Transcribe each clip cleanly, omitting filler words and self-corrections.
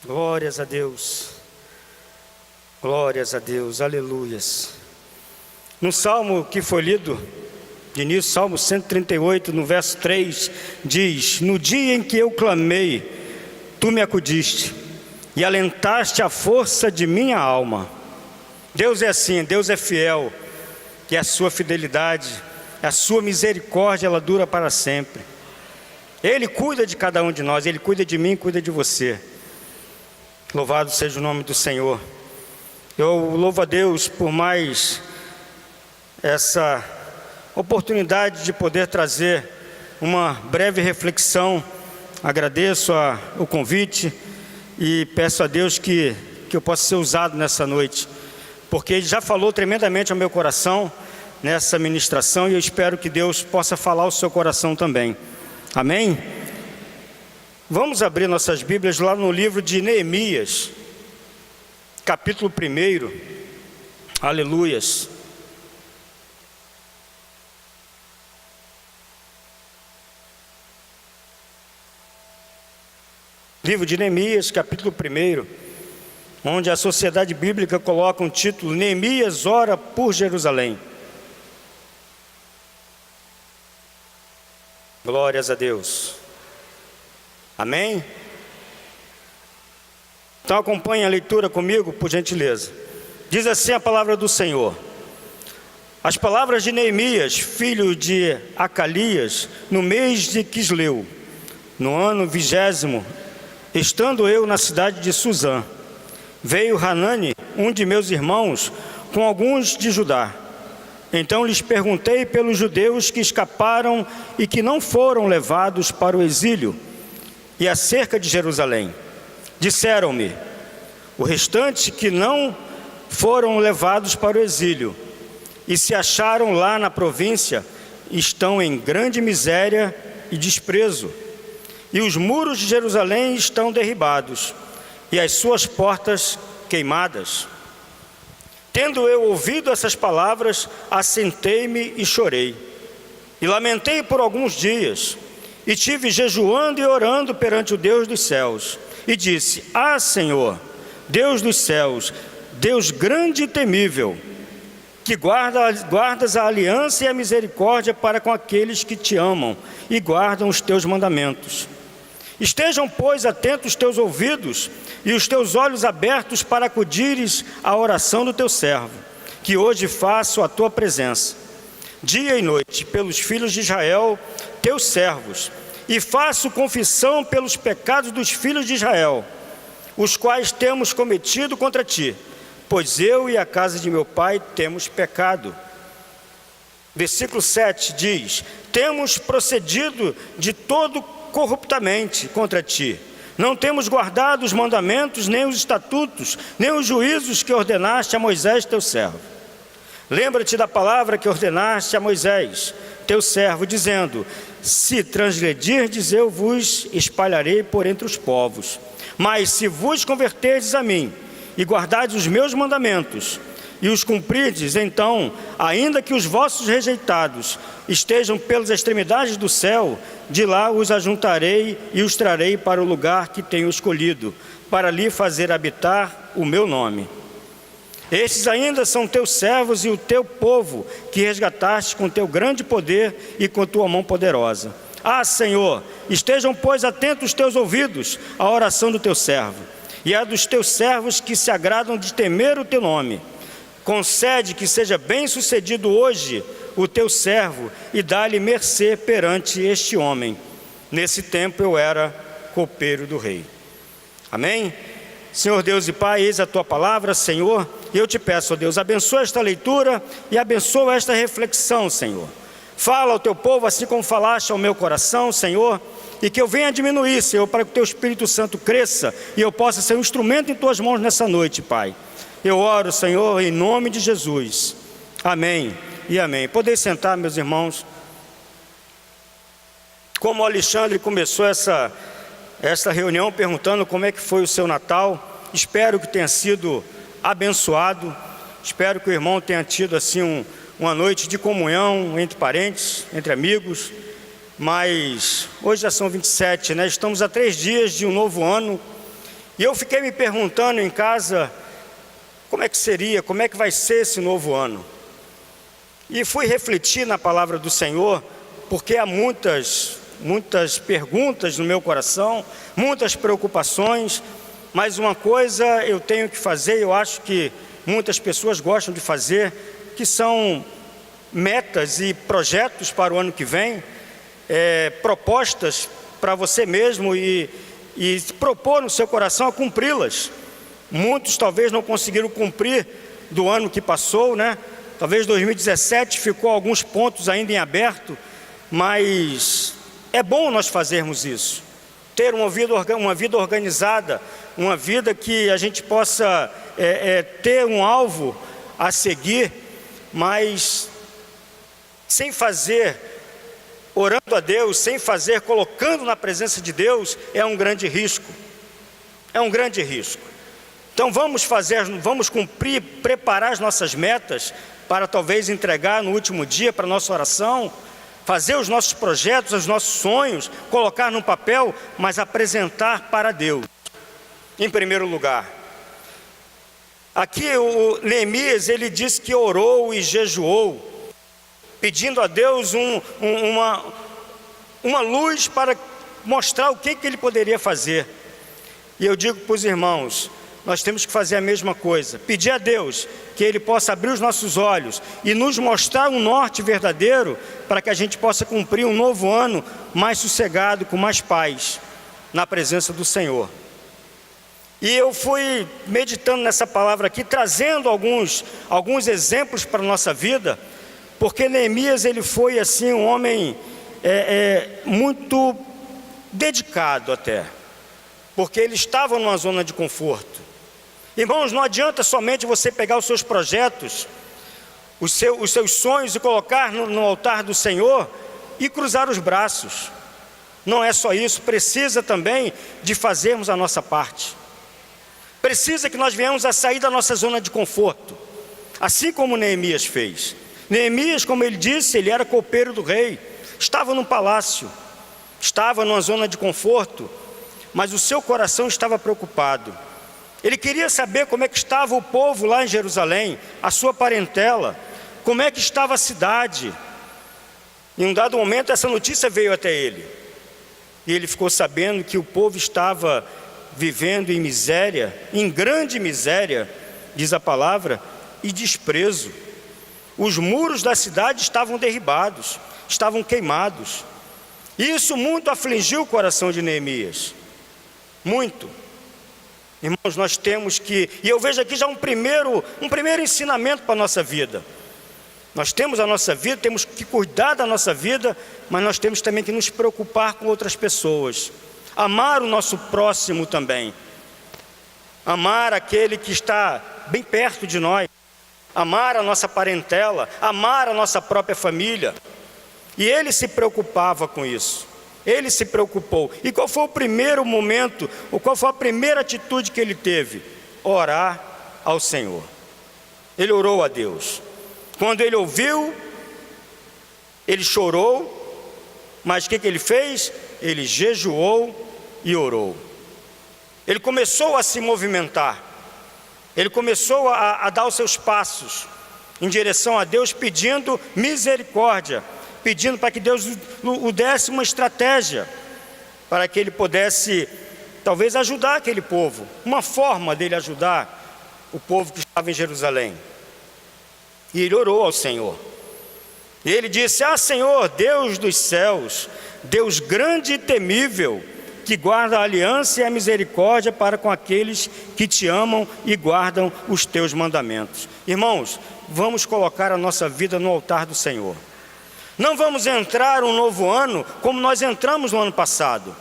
Glórias a Deus, glórias a Deus, aleluias. No salmo que foi lido de início, Salmo 138, no verso 3, diz: no dia em que eu clamei, tu me acudiste e alentaste a força de minha alma. Deus é assim, Deus é fiel, e a sua fidelidade, a sua misericórdia, ela dura para sempre. Ele cuida de cada um de nós, Ele cuida de mim, cuida de você. Louvado seja o nome do Senhor. Eu louvo a Deus por mais essa oportunidade de poder trazer uma breve reflexão. Agradeço o convite e peço a Deus que eu possa ser usado nessa noite, porque Ele já falou tremendamente ao meu coração nessa ministração, e eu espero que Deus possa falar ao seu coração também. Amém? Vamos abrir nossas Bíblias lá no livro de Neemias, capítulo 1. Aleluias. Livro de Neemias, capítulo 1, onde a Sociedade Bíblica coloca um título: Neemias ora por Jerusalém. Glórias a Deus. Amém? Então acompanhe a leitura comigo, por gentileza. Diz assim a palavra do Senhor: as palavras de Neemias, filho de Acalias, no mês de Quisleu, no ano 20º, estando eu na cidade de Suzã, veio Hanani, um de meus irmãos, com alguns de Judá. Então lhes perguntei pelos judeus que escaparam e que não foram levados para o exílio, e acerca de Jerusalém. Disseram-me: o restante que não foram levados para o exílio e se acharam lá na província estão em grande miséria e desprezo, e os muros de Jerusalém estão derribados e as suas portas queimadas. Tendo eu ouvido essas palavras, assentei-me e chorei, e lamentei por alguns dias, e tive jejuando e orando perante o Deus dos céus, e disse: ah, Senhor, Deus dos céus, Deus grande e temível, que guardas a aliança e a misericórdia para com aqueles que te amam e guardam os teus mandamentos. Estejam, pois, atentos os teus ouvidos e os teus olhos abertos para acudires à oração do teu servo, que hoje faço à tua presença, dia e noite, pelos filhos de Israel, teus servos, e faço confissão pelos pecados dos filhos de Israel, os quais temos cometido contra ti, pois eu e a casa de meu pai temos pecado. Versículo 7 diz: temos procedido de todo corruptamente contra ti, não temos guardado os mandamentos, nem os estatutos, nem os juízos que ordenaste a Moisés teu servo. Lembra-te da palavra que ordenaste a Moisés teu servo, dizendo: se transgredirdes, eu vos espalharei por entre os povos, mas se vos converterdes a mim e guardardes os meus mandamentos e os cumprirdes, então, ainda que os vossos rejeitados estejam pelas extremidades do céu, de lá os ajuntarei e os trarei para o lugar que tenho escolhido, para ali fazer habitar o meu nome. Estes ainda são teus servos e o teu povo, que resgataste com teu grande poder e com tua mão poderosa. Ah, Senhor, estejam, pois, atentos os teus ouvidos à oração do teu servo, e à dos teus servos que se agradam de temer o teu nome. Concede que seja bem sucedido hoje o teu servo, e dá-lhe mercê perante este homem. Nesse tempo eu era copeiro do rei. Amém? Senhor Deus e Pai, eis a tua palavra, Senhor, e eu te peço, ó Deus, abençoa esta leitura e abençoa esta reflexão, Senhor. Fala ao teu povo assim como falaste ao meu coração, Senhor, e que eu venha diminuir, Senhor, para que o teu Espírito Santo cresça e eu possa ser um instrumento em tuas mãos nessa noite, Pai. Eu oro, Senhor, em nome de Jesus. Amém e amém. Podem sentar, meus irmãos. Como o Alexandre começou essa reunião perguntando como é que foi o seu Natal, espero que tenha sido abençoado, espero que o irmão tenha tido assim uma noite de comunhão entre parentes, entre amigos, mas hoje já são 27, né? Estamos a 3 dias de um novo ano, E eu fiquei me perguntando em casa, como é que seria, como é que vai ser esse novo ano? E fui refletir na palavra do Senhor, porque há muitas perguntas no meu coração, muitas preocupações, mas uma coisa eu tenho que fazer, eu acho que muitas pessoas gostam de fazer, que são metas e projetos para o ano que vem, propostas para você mesmo e propor no seu coração a cumpri-las. Muitos talvez não conseguiram cumprir do ano que passou, né? Talvez 2017 ficou alguns pontos ainda em aberto, mas é bom nós fazermos isso, ter uma vida organizada, uma vida que a gente possa ter um alvo a seguir, mas sem fazer, orando a Deus, sem fazer, colocando na presença de Deus, é um grande risco. É um grande risco. Então vamos cumprir, preparar as nossas metas para talvez entregar no último dia para a nossa oração, fazer os nossos projetos, os nossos sonhos, colocar no papel, mas apresentar para Deus, em primeiro lugar. Aqui o Neemias, ele diz que orou e jejuou, pedindo a Deus uma luz para mostrar o que ele poderia fazer. E eu digo para os irmãos, nós temos que fazer a mesma coisa, pedir a Deus que Ele possa abrir os nossos olhos e nos mostrar um norte verdadeiro, para que a gente possa cumprir um novo ano mais sossegado, com mais paz, na presença do Senhor. E eu fui meditando nessa palavra aqui, trazendo alguns exemplos para a nossa vida, porque Neemias, ele foi assim um homem muito dedicado até, porque ele estava numa zona de conforto. Irmãos, não adianta somente você pegar os seus projetos, os seus sonhos e colocar no altar do Senhor e cruzar os braços. Não é só isso, precisa também de fazermos a nossa parte. Precisa que nós venhamos a sair da nossa zona de conforto, assim como Neemias fez. Neemias, como ele disse, ele era copeiro do rei, estava num palácio, estava numa zona de conforto, mas o seu coração estava preocupado. Ele queria saber como é que estava o povo lá em Jerusalém, a sua parentela, como é que estava a cidade. Em um dado momento essa notícia veio até ele, e ele ficou sabendo que o povo estava vivendo em miséria, em grande miséria, diz a palavra, e desprezo. Os muros da cidade estavam derribados, estavam queimados. E isso muito afligiu o coração de Neemias, muito. Irmãos, nós temos que, e eu vejo aqui já um primeiro ensinamento para a nossa vida. Nós temos a nossa vida, temos que cuidar da nossa vida, mas nós temos também que nos preocupar com outras pessoas. Amar o nosso próximo também. Amar aquele que está bem perto de nós. Amar a nossa parentela, amar a nossa própria família. E ele se preocupava com isso. Ele se preocupou. E qual foi o primeiro momento, ou qual foi a primeira atitude que ele teve? Orar ao Senhor. Ele orou a Deus. Quando ele ouviu, ele chorou, mas o que ele fez? Ele jejuou e orou. Ele começou a se movimentar. Ele começou a dar os seus passos em direção a Deus, pedindo misericórdia, pedindo para que Deus o desse uma estratégia, para que ele pudesse, talvez, ajudar aquele povo, uma forma dele ajudar o povo que estava em Jerusalém. E ele orou ao Senhor, e ele disse: Senhor, Deus dos céus, Deus grande e temível, que guarda a aliança e a misericórdia para com aqueles que te amam e guardam os teus mandamentos. Irmãos, vamos colocar a nossa vida no altar do Senhor. Não vamos entrar um novo ano como nós entramos no ano passado.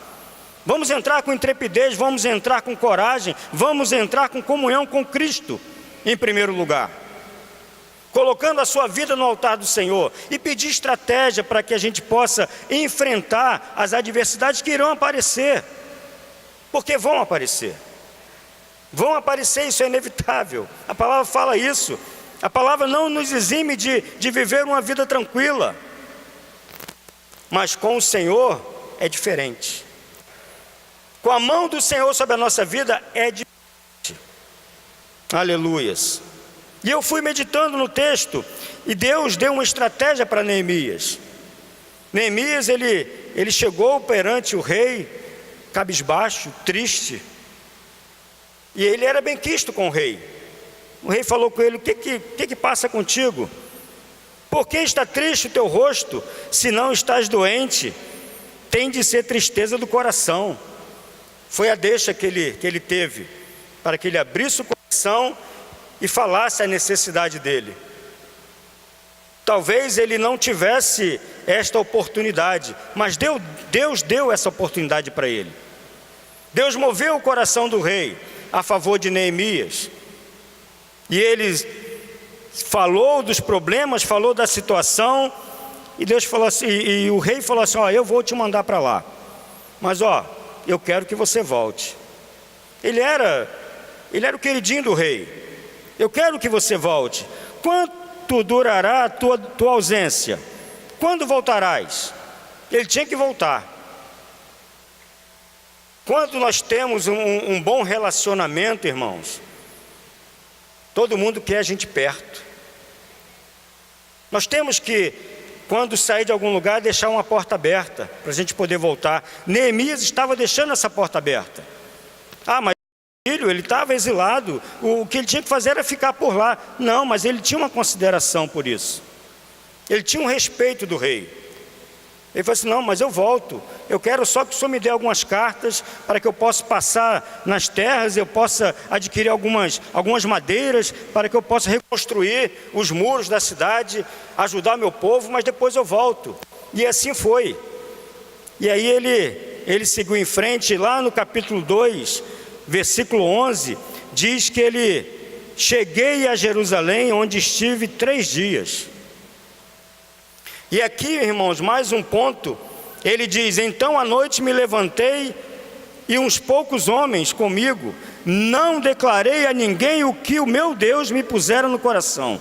Vamos entrar com intrepidez, vamos entrar com coragem, vamos entrar com comunhão com Cristo, em primeiro lugar. Colocando a sua vida no altar do Senhor e pedir estratégia para que a gente possa enfrentar as adversidades que irão aparecer. Porque vão aparecer. Vão aparecer, isso é inevitável. A palavra fala isso. A palavra não nos exime de viver uma vida tranquila. Mas com o Senhor é diferente. com a mão do Senhor sobre a nossa vida é diferente. Aleluias. E eu fui meditando no texto, e Deus deu uma estratégia para Neemias. Neemias, ele chegou perante o rei, cabisbaixo, triste, e ele era bem quisto com o rei. O rei falou com ele: o que passa contigo? Por que está triste o teu rosto, se não estás doente? Tem de ser tristeza do coração. Foi a deixa que ele teve, para que ele abrisse o coração e falasse a necessidade dele. Talvez ele não tivesse esta oportunidade, mas Deus deu essa oportunidade para ele. Deus moveu o coração do rei a favor de Neemias, e ele falou dos problemas, falou da situação, e Deus falou assim, e o rei falou assim: ó, eu vou te mandar para lá, mas ó, eu quero que você volte. Ele era o queridinho do rei. Eu quero que você volte. Quanto durará a tua ausência? Quando voltarás? Ele tinha que voltar. Quando nós temos um bom relacionamento, irmãos, todo mundo quer a gente perto. Nós temos que, quando sair de algum lugar, deixar uma porta aberta, para a gente poder voltar. Neemias estava deixando essa porta aberta. Ah, mas filho, ele estava exilado, o que ele tinha que fazer era ficar por lá. Não, mas ele tinha uma consideração por isso. Ele tinha um respeito do rei. Ele falou assim: não, mas eu volto. Eu quero só que o senhor me dê algumas cartas para que eu possa passar nas terras, eu possa adquirir algumas madeiras, para que eu possa reconstruir os muros da cidade, ajudar meu povo, mas depois eu volto. E assim foi. E aí ele seguiu em frente. Lá no capítulo 2, versículo 11, diz que ele: cheguei a Jerusalém, onde estive 3 dias. E aqui, irmãos, mais um ponto. Ele diz: então à noite me levantei, e uns poucos homens comigo, não declarei a ninguém o que o meu Deus me pusera no coração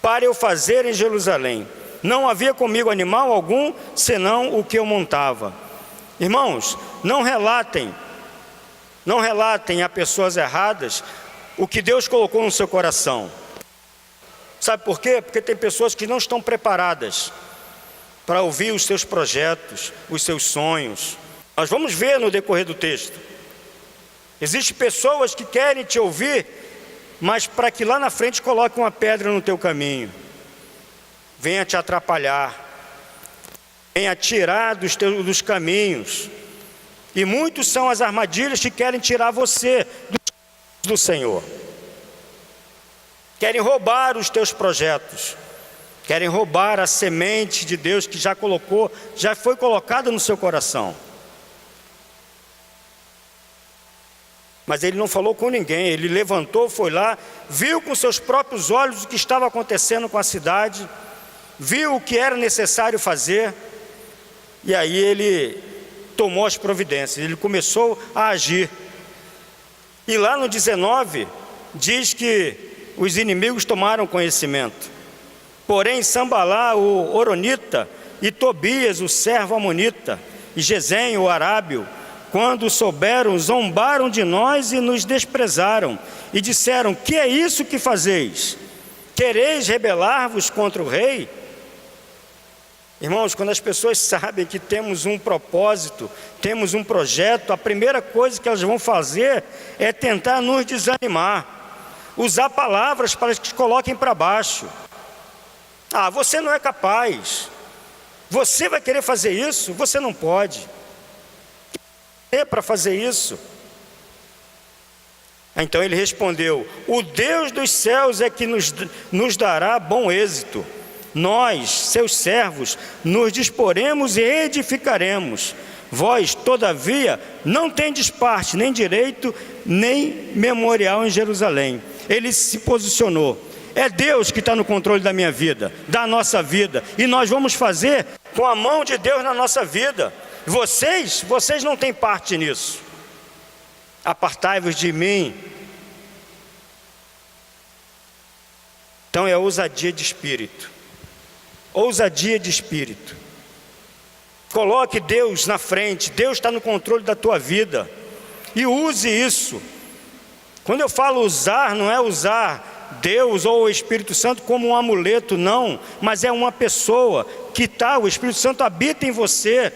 para eu fazer em Jerusalém. Não havia comigo animal algum, senão o que eu montava. Irmãos, não relatem a pessoas erradas o que Deus colocou no seu coração. Sabe por quê? Porque tem pessoas que não estão preparadas para ouvir os seus projetos, os seus sonhos. Nós vamos ver no decorrer do texto. Existem pessoas que querem te ouvir, mas para que lá na frente coloque uma pedra no teu caminho, venha te atrapalhar, venha tirar dos caminhos. E muitos são as armadilhas que querem tirar você do Senhor. Querem roubar os teus projetos, querem roubar a semente de Deus que já foi colocada no seu coração. Mas ele não falou com ninguém. Ele levantou, foi lá, viu com seus próprios olhos o que estava acontecendo com a cidade, viu o que era necessário fazer, e aí ele tomou as providências, ele começou a agir. E lá no 19, diz que os inimigos tomaram conhecimento. Porém Sambalá, o horonita, e Tobias, o servo amonita, e Gesem, o arábio, quando souberam, zombaram de nós e nos desprezaram, e disseram: que é isso que fazeis? Quereis rebelar-vos contra o rei? Irmãos, quando as pessoas sabem que temos um propósito, temos um projeto, a primeira coisa que elas vão fazer é tentar nos desanimar, usar palavras para que te coloquem para baixo. Ah, você não é capaz, você vai querer fazer isso? Você não pode. É para fazer isso. Então ele respondeu: o Deus dos céus é que nos dará bom êxito. Nós, seus servos, nos disporemos e edificaremos. Vós, todavia, não tendes parte, nem direito, nem memorial em Jerusalém. Ele se posicionou: é Deus que está no controle da minha vida, da nossa vida, e nós vamos fazer com a mão de Deus na nossa vida. Vocês não têm parte nisso. Apartai-vos de mim. Então é ousadia de espírito. Ousadia de espírito. Coloque Deus na frente. Deus está no controle da tua vida. E use isso. Quando eu falo usar, não é usar Deus ou o Espírito Santo como um amuleto, não. Mas é uma pessoa que o Espírito Santo habita em você.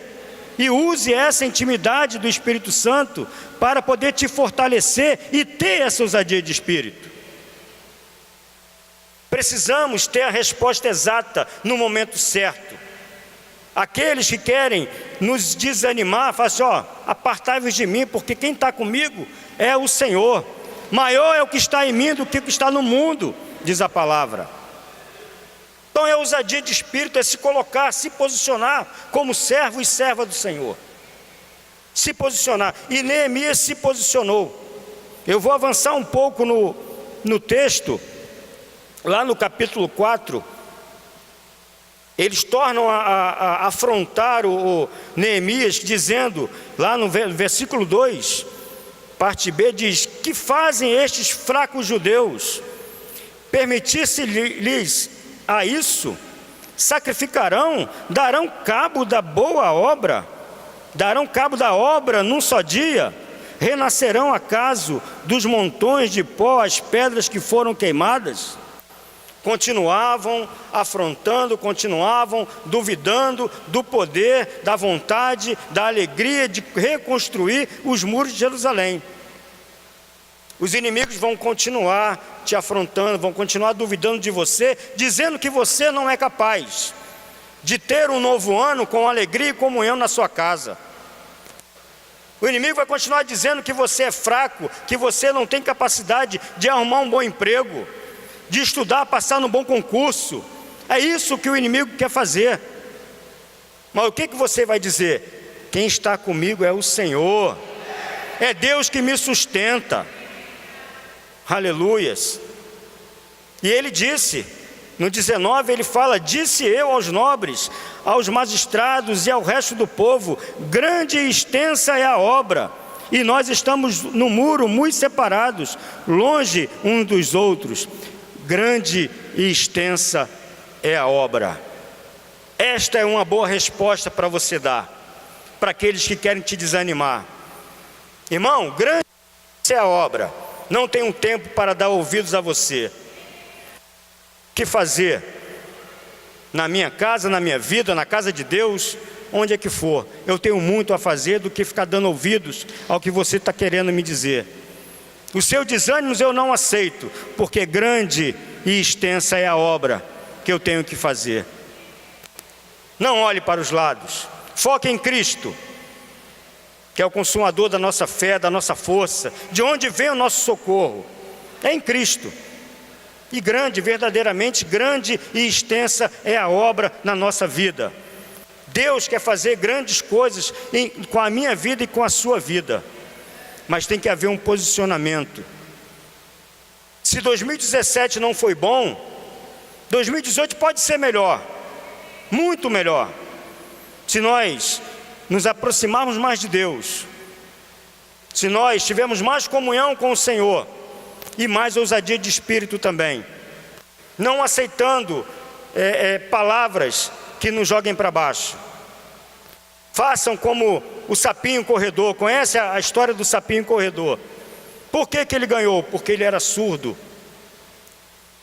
E use essa intimidade do Espírito Santo para poder te fortalecer e ter essa ousadia de espírito. Precisamos ter a resposta exata no momento certo. Aqueles que querem nos desanimar, falam assim, apartai-vos de mim, porque quem está comigo é o Senhor. Maior é o que está em mim do que o que está no mundo, diz a palavra. Então é ousadia de espírito, é se colocar, se posicionar como servo e serva do Senhor. Se posicionar. E Neemias se posicionou. Eu vou avançar um pouco no texto, lá no capítulo 4. Eles tornam a afrontar o Neemias, dizendo, lá no versículo 2, parte B, diz: que fazem estes fracos judeus? Permitisse-lhes a isso? Sacrificarão? Darão cabo da boa obra? Darão cabo da obra num só dia? Renascerão acaso dos montões de pó as pedras que foram queimadas? Continuavam afrontando, continuavam duvidando do poder, da vontade, da alegria de reconstruir os muros de Jerusalém. Os inimigos vão continuar te afrontando, vão continuar duvidando de você, dizendo que você não é capaz de ter um novo ano com alegria e comunhão na sua casa. O inimigo vai continuar dizendo que você é fraco, que você não tem capacidade de arrumar um bom emprego, de estudar, passar num bom concurso. É isso que o inimigo quer fazer. Mas o que você vai dizer? Quem está comigo é o Senhor. É Deus que me sustenta. Aleluias. E ele disse, no 19 ele fala: disse eu aos nobres, aos magistrados e ao resto do povo, grande e extensa é a obra, e nós estamos no muro muito separados, longe uns dos outros. Grande e extensa é a obra. Esta é uma boa resposta para você dar, para aqueles que querem te desanimar. Irmão, grande é a obra. Não tenho tempo para dar ouvidos a você. O que fazer? Na minha casa, na minha vida, na casa de Deus, onde é que for. Eu tenho muito a fazer do que ficar dando ouvidos ao que você está querendo me dizer. Os seus desânimos eu não aceito, porque grande e extensa é a obra que eu tenho que fazer. Não olhe para os lados. Foque em Cristo, que é o consumador da nossa fé, da nossa força. De onde vem o nosso socorro? É em Cristo. E grande, verdadeiramente grande e extensa é a obra na nossa vida. Deus quer fazer grandes coisas com a minha vida e com a sua vida. Mas tem que haver um posicionamento. Se 2017 não foi bom, 2018 pode ser melhor. Muito melhor. Se nós nos aproximarmos mais de Deus, se nós tivermos mais comunhão com o Senhor e mais ousadia de espírito também, não aceitando palavras que nos joguem para baixo. Façam como o sapinho corredor. Conhece a história do sapinho corredor? Por que ele ganhou? Porque ele era surdo.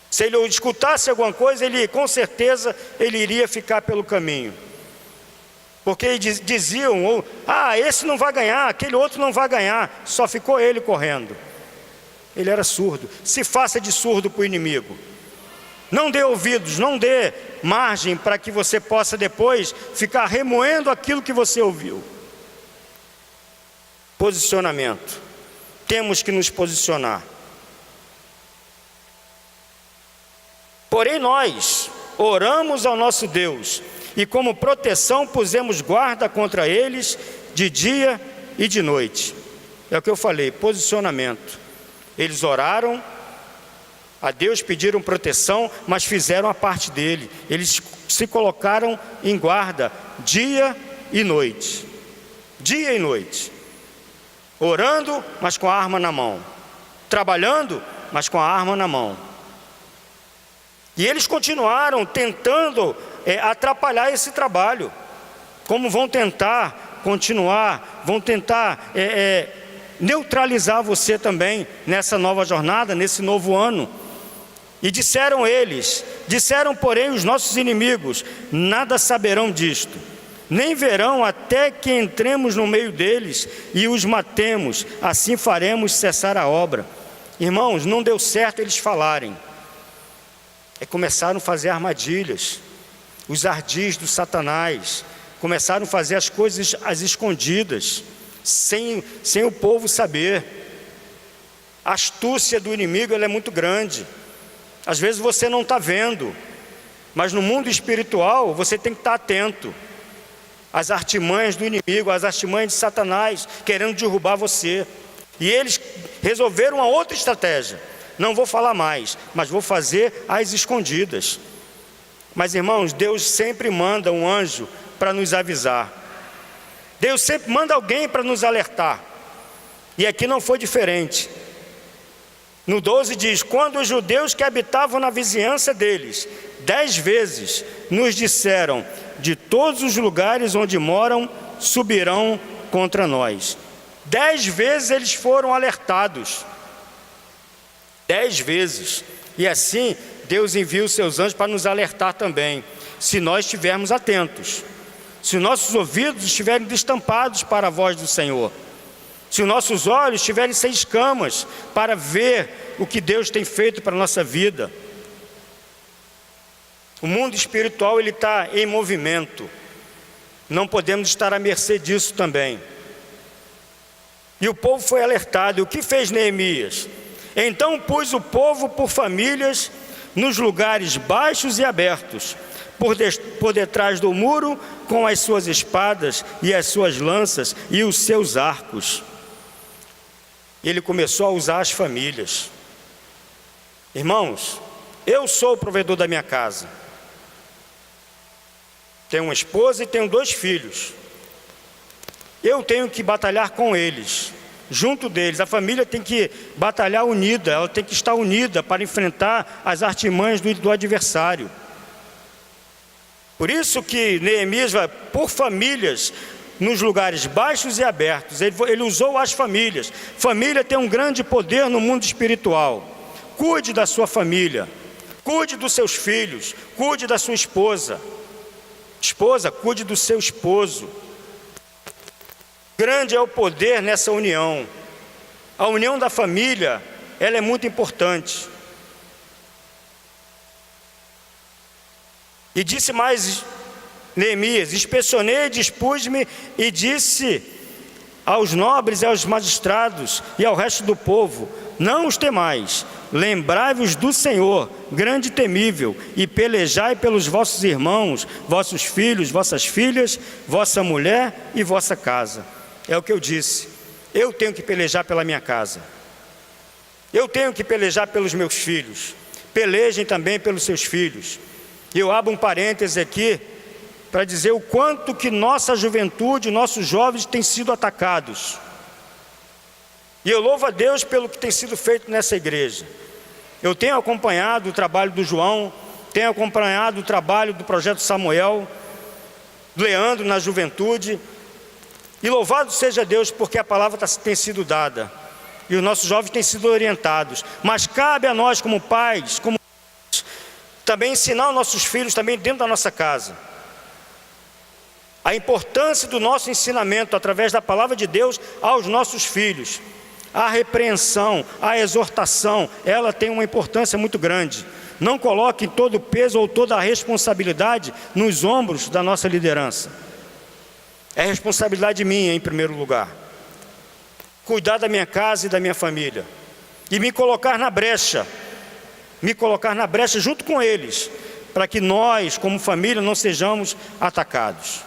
Se ele escutasse alguma coisa, com certeza ele iria ficar pelo caminho. Porque diziam, esse não vai ganhar, aquele outro não vai ganhar. Só ficou ele correndo. Ele era surdo. Se faça de surdo para o inimigo. Não dê ouvidos, não dê margem para que você possa depois ficar remoendo aquilo que você ouviu. Posicionamento. Temos que nos posicionar. Porém nós oramos ao nosso Deus e como proteção pusemos guarda contra eles de dia e de noite. É o que eu falei, posicionamento. Eles oraram a Deus, pediram proteção, mas fizeram a parte dele. Eles se colocaram em guarda dia e noite. Dia e noite. Orando, mas com a arma na mão. Trabalhando, mas com a arma na mão. E eles continuaram tentando atrapalhar esse trabalho. como vão tentar continuar, vão tentar neutralizar você também nessa nova jornada, nesse novo ano. E disseram eles, porém os nossos inimigos, nada saberão disto, nem verão até que entremos no meio deles e os matemos, assim faremos cessar a obra. Irmãos, não deu certo eles falarem. Começaram a fazer armadilhas, os ardis do Satanás, começaram a fazer as coisas às escondidas, sem o povo saber. A astúcia do inimigo ela é muito grande. Às vezes você não está vendo, mas no mundo espiritual você tem que estar atento às artimanhas do inimigo, às artimanhas de Satanás, querendo derrubar você. E eles resolveram uma outra estratégia. Não vou falar mais, mas vou fazer às escondidas. Mas irmãos, Deus sempre manda um anjo para nos avisar. Deus sempre manda alguém para nos alertar. E aqui não foi diferente. No 12 diz, quando os judeus que habitavam na vizinhança deles, 10 vezes nos disseram, de todos os lugares onde moram, subirão contra nós. 10 vezes eles foram alertados. 10 vezes. E assim, Deus envia os seus anjos para nos alertar também, se nós estivermos atentos. Se nossos ouvidos estiverem destampados para a voz do Senhor. Se os nossos olhos estiverem sem escamas para ver o que Deus tem feito para a nossa vida. O mundo espiritual ele está em movimento. Não podemos estar à mercê disso também. E o povo foi alertado. E o que fez Neemias? Então pus o povo por famílias nos lugares baixos e abertos, por detrás do muro, com as suas espadas e as suas lanças e os seus arcos. Ele começou a usar as famílias. Irmãos, eu sou o provedor da minha casa. Tenho uma esposa e tenho 2 filhos. Eu tenho que batalhar com eles, junto deles. A família tem que batalhar unida, ela tem que estar unida para enfrentar as artimanhas do adversário. Por isso que Neemias vai por famílias, nos lugares baixos e abertos. Ele usou as famílias. Família tem um grande poder no mundo espiritual. Cuide da sua família, cuide dos seus filhos, cuide da sua esposa. Esposa, cuide do seu esposo. Grande é o poder nessa união. A união da família, ela é muito importante. E disse mais Neemias, inspecionei, dispus-me e disse aos nobres e aos magistrados e ao resto do povo, não os temais, lembrai-vos do Senhor, grande e temível, e pelejai pelos vossos irmãos, vossos filhos, vossas filhas, vossa mulher e vossa casa. É o que eu disse, eu tenho que pelejar pela minha casa, eu tenho que pelejar pelos meus filhos, pelejem também pelos seus filhos. E eu abro um parêntese aqui, para dizer o quanto que nossa juventude, nossos jovens têm sido atacados. E eu louvo a Deus pelo que tem sido feito nessa igreja. Eu tenho acompanhado o trabalho do João, tenho acompanhado o trabalho do Projeto Samuel, do Leandro na juventude, e louvado seja Deus porque a palavra tem sido dada, e os nossos jovens têm sido orientados, mas cabe a nós como pais, como também ensinar os nossos filhos também dentro da nossa casa. A importância do nosso ensinamento através da palavra de Deus aos nossos filhos. A repreensão, a exortação, ela tem uma importância muito grande. Não coloque todo o peso ou toda a responsabilidade nos ombros da nossa liderança. É responsabilidade minha em primeiro lugar. Cuidar da minha casa e da minha família. E me colocar na brecha junto com eles, para que nós, como família, não sejamos atacados.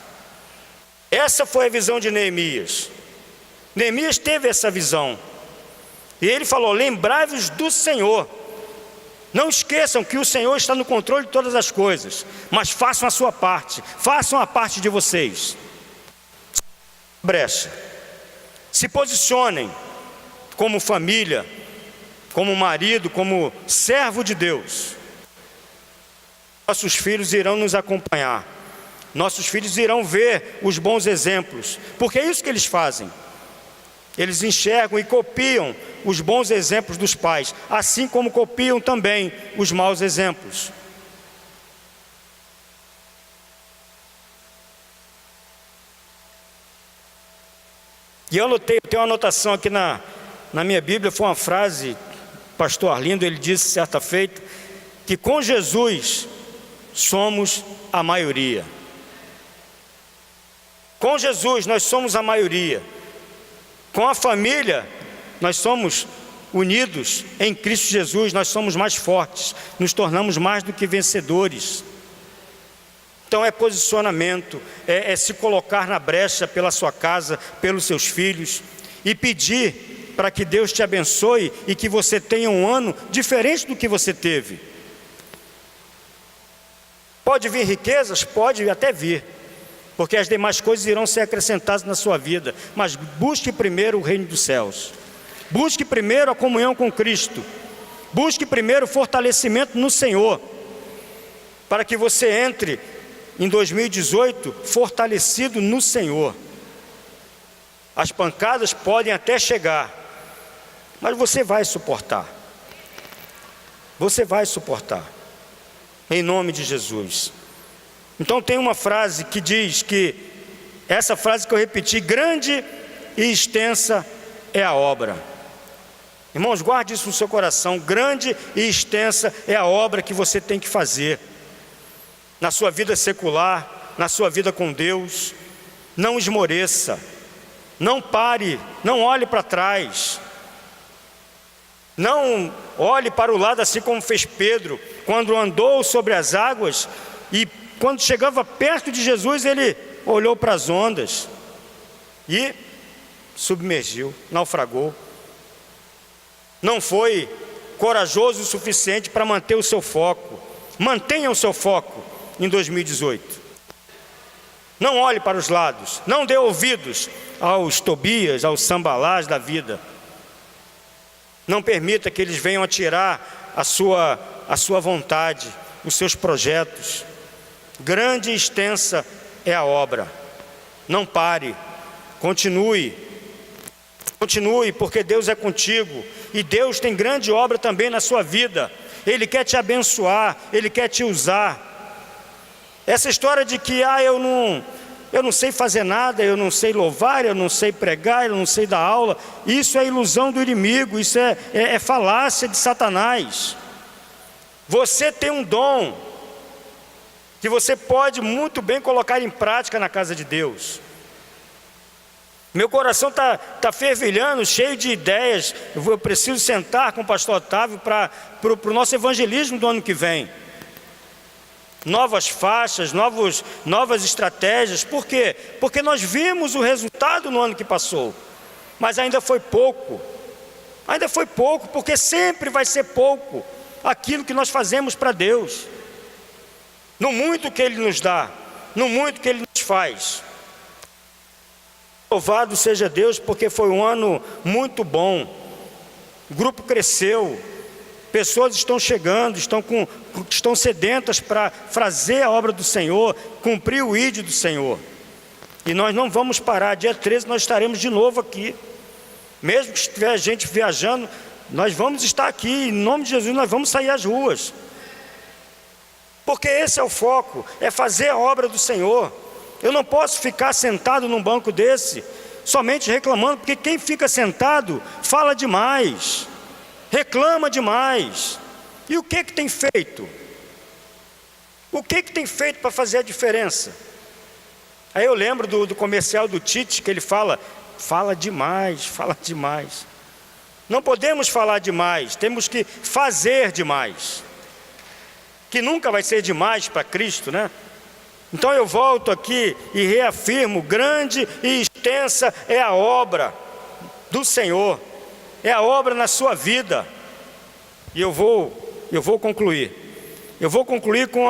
Essa foi a visão de Neemias. Neemias teve essa visão. E ele falou, lembrai-vos do Senhor. Não esqueçam que o Senhor está no controle de todas as coisas, mas façam a sua parte, façam a parte de vocês. Brecha. Se posicionem como família, como marido, como servo de Deus. Nossos filhos irão nos acompanhar. Nossos filhos irão ver os bons exemplos, porque é isso que eles fazem. Eles enxergam e copiam os bons exemplos dos pais, assim como copiam também os maus exemplos. E eu tenho uma anotação aqui na minha Bíblia, foi uma frase, pastor Arlindo, ele disse certa feita, que com Jesus somos a maioria. Com Jesus nós somos a maioria. Com a família nós somos unidos em Cristo Jesus, nós somos mais fortes, nos tornamos mais do que vencedores. Então é posicionamento, é se colocar na brecha pela sua casa, pelos seus filhos, e pedir para que Deus te abençoe e que você tenha um ano diferente do que você teve. Pode vir riquezas? Pode até vir, porque as demais coisas irão ser acrescentadas na sua vida, mas busque primeiro o reino dos céus, busque primeiro a comunhão com Cristo, busque primeiro o fortalecimento no Senhor, para que você entre em 2018 fortalecido no Senhor. As pancadas podem até chegar, mas você vai suportar, você vai suportar, em nome de Jesus. Então tem uma frase que diz que, essa frase que eu repeti, grande e extensa é a obra. Irmãos, guarde isso no seu coração, grande e extensa é a obra que você tem que fazer, na sua vida secular, na sua vida com Deus. Não esmoreça, não pare, não olhe para trás, não olhe para o lado assim como fez Pedro, quando andou sobre as águas, e quando chegava perto de Jesus, ele olhou para as ondas e submergiu, naufragou. Não foi corajoso o suficiente para manter o seu foco. Mantenha o seu foco em 2018. Não olhe para os lados, não dê ouvidos aos Tobias, aos Sambalás da vida. Não permita que eles venham a tirar a sua vontade, os seus projetos. Grande e extensa é a obra. Não pare, continue, porque Deus é contigo, e Deus tem grande obra também na sua vida. Ele quer te abençoar, Ele quer te usar. Essa história de que eu não sei fazer nada, eu não sei louvar, eu não sei pregar, eu não sei dar aula, isso é ilusão do inimigo, isso é falácia de Satanás. Você tem um dom que você pode muito bem colocar em prática na casa de Deus. Meu coração está fervilhando, cheio de ideias. Eu preciso sentar com o pastor Otávio para o nosso evangelismo do ano que vem. Novas faixas, novas estratégias. Por quê? Porque nós vimos o resultado no ano que passou, mas ainda foi pouco. Ainda foi pouco, porque sempre vai ser pouco aquilo que nós fazemos para Deus, no muito que Ele nos dá, no muito que Ele nos faz. Louvado seja Deus, porque foi um ano muito bom. O grupo cresceu, pessoas estão chegando, estão sedentas para fazer a obra do Senhor, cumprir o ID do Senhor. E nós não vamos parar. Dia 13 nós estaremos de novo aqui. Mesmo que estiver gente viajando, nós vamos estar aqui. Em nome de Jesus nós vamos sair às ruas. Porque esse é o foco, é fazer a obra do Senhor. Eu não posso ficar sentado num banco desse, somente reclamando, porque quem fica sentado fala demais, reclama demais. E o que tem feito? O que tem feito para fazer a diferença? Aí eu lembro do comercial do Tite, que ele fala demais, fala demais. Não podemos falar demais, temos que fazer demais, que nunca vai ser demais para Cristo, né? Então eu volto aqui e reafirmo, grande e extensa é a obra do Senhor, é a obra na sua vida. E eu vou concluir. Eu vou concluir com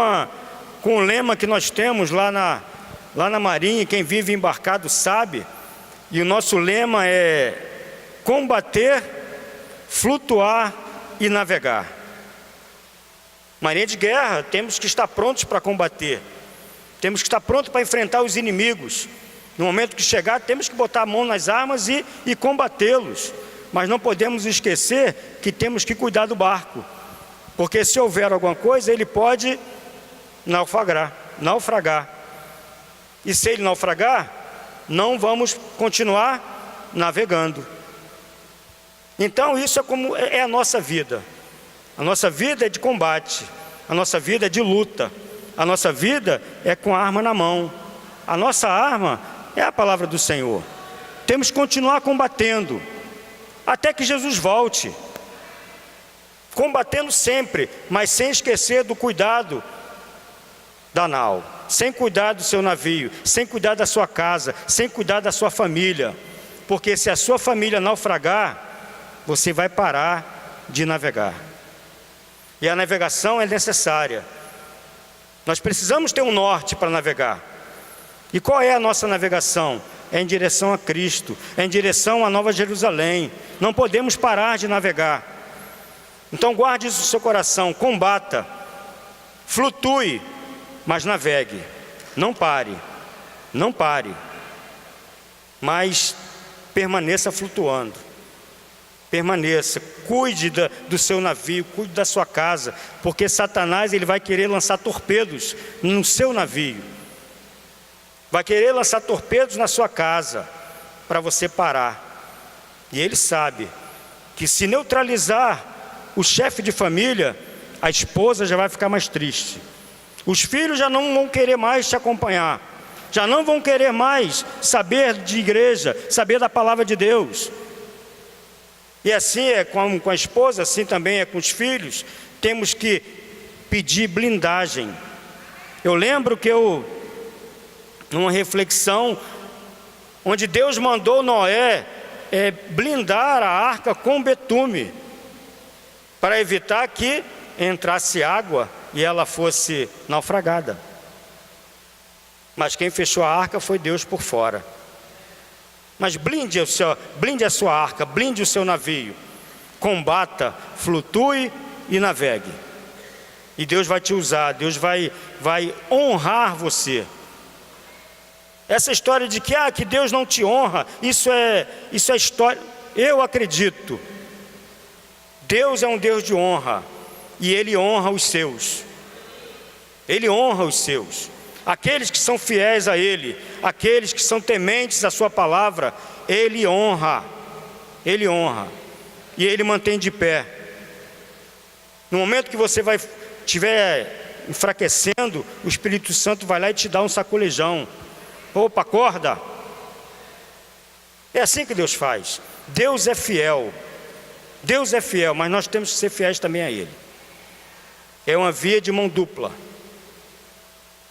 o lema que nós temos lá na Marinha, quem vive embarcado sabe. E o nosso lema é combater, flutuar e navegar. Marinha de guerra, temos que estar prontos para combater. Temos que estar pronto para enfrentar os inimigos. No momento que chegar, temos que botar a mão nas armas e combatê-los. Mas não podemos esquecer que temos que cuidar do barco, porque se houver alguma coisa, ele pode naufragar. E se ele naufragar, não vamos continuar navegando. Então isso é a nossa vida. A nossa vida é de combate, a nossa vida é de luta, a nossa vida é com a arma na mão. A nossa arma é a palavra do Senhor. Temos que continuar combatendo até que Jesus volte, combatendo sempre, mas sem esquecer do cuidado da nau, sem cuidar do seu navio, sem cuidar da sua casa, sem cuidar da sua família, porque se a sua família naufragar, você vai parar de navegar. E a navegação é necessária. Nós precisamos ter um norte para navegar. E qual é a nossa navegação? É em direção a Cristo, é em direção à Nova Jerusalém. Não podemos parar de navegar. Então guarde isso no seu coração, combata, flutue, mas navegue. Não pare, mas permaneça flutuando. Permaneça, cuide do seu navio, cuide da sua casa, porque Satanás ele vai querer lançar torpedos no seu navio, vai querer lançar torpedos na sua casa, para você parar. E ele sabe que se neutralizar o chefe de família, a esposa já vai ficar mais triste, os filhos já não vão querer mais te acompanhar, já não vão querer mais saber de igreja, saber da palavra de Deus. E assim é com a esposa, assim também é com os filhos. Temos que pedir blindagem. Eu lembro que numa reflexão, onde Deus mandou Noé blindar a arca com betume, para evitar que entrasse água e ela fosse naufragada. Mas quem fechou a arca foi Deus por fora. Mas blinde a sua arca, blinde o seu navio, combata, flutue e navegue. E Deus vai te usar, Deus vai honrar você. Essa história de que Deus não te honra, isso é história. Eu acredito, Deus é um Deus de honra, e Ele honra os seus. Ele honra os seus. Aqueles que são fiéis a Ele, aqueles que são tementes à sua palavra, Ele honra, e Ele mantém de pé. No momento que você estiver enfraquecendo, o Espírito Santo vai lá e te dá um sacolejão. Opa, acorda! É assim que Deus faz. Deus é fiel, mas nós temos que ser fiéis também a Ele. É uma via de mão dupla.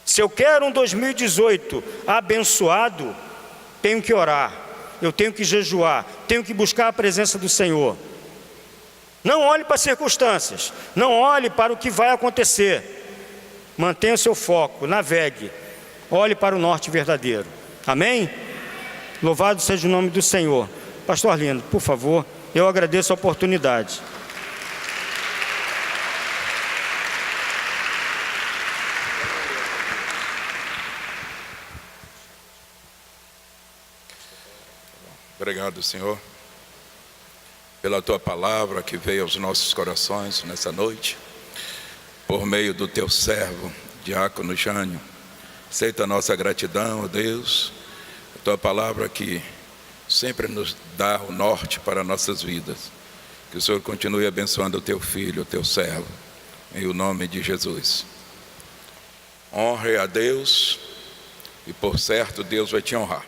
Se eu quero um 2018 abençoado, tenho que orar, eu tenho que jejuar, tenho que buscar a presença do Senhor. Não olhe para as circunstâncias, não olhe para o que vai acontecer. Mantenha o seu foco, navegue, olhe para o norte verdadeiro. Amém? Louvado seja o nome do Senhor. Pastor Arlindo, por favor, eu agradeço a oportunidade. Obrigado, Senhor, pela Tua palavra que veio aos nossos corações nessa noite, por meio do Teu servo, Diácono Jânio. Aceita a nossa gratidão, ó Deus, a Tua palavra que sempre nos dá o norte para nossas vidas. Que o Senhor continue abençoando o Teu filho, o Teu servo, em o nome de Jesus. Honre a Deus, e por certo Deus vai te honrar.